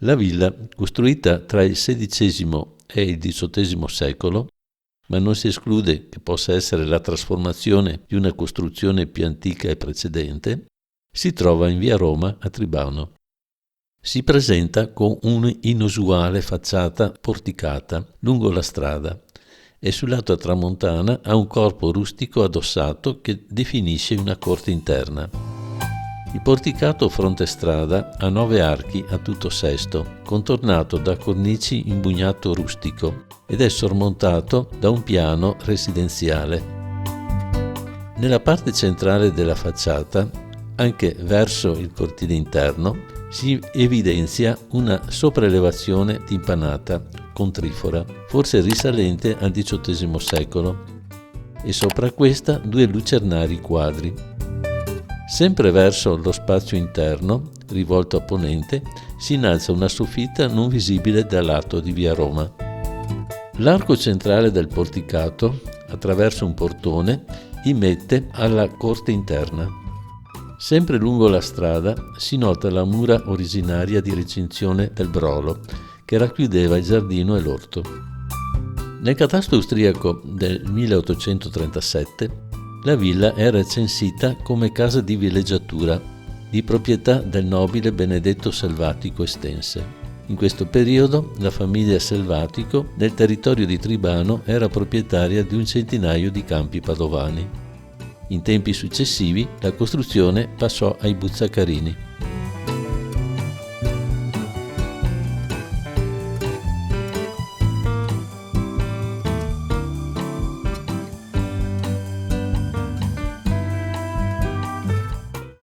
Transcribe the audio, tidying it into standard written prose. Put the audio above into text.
La villa, costruita tra il XVI e il XVIII secolo, ma non si esclude che possa essere la trasformazione di una costruzione più antica e precedente, si trova in via Roma a Tribano. Si presenta con un'inusuale facciata porticata lungo la strada e sul lato tramontana ha un corpo rustico addossato che definisce una corte interna. Il porticato fronte strada ha 9 archi a tutto sesto, contornato da cornici in bugnato rustico ed è sormontato da un piano residenziale. Nella parte centrale della facciata, anche verso il cortile interno, si evidenzia una sopraelevazione timpanata con trifora, forse risalente al XVIII secolo, e sopra questa 2 lucernari quadri. Sempre verso lo spazio interno, rivolto a ponente, si innalza una soffitta non visibile dal lato di via Roma. L'arco centrale del porticato, attraverso un portone, immette alla corte interna. Sempre lungo la strada si nota la mura originaria di recinzione del Brolo, che racchiudeva il giardino e l'orto. Nel catasto austriaco del 1837, la villa era censita come casa di villeggiatura, di proprietà del nobile Benedetto Selvatico Estense. In questo periodo la famiglia Selvatico nel territorio di Tribano era proprietaria di un centinaio di campi padovani. In tempi successivi la costruzione passò ai Buzzacarini.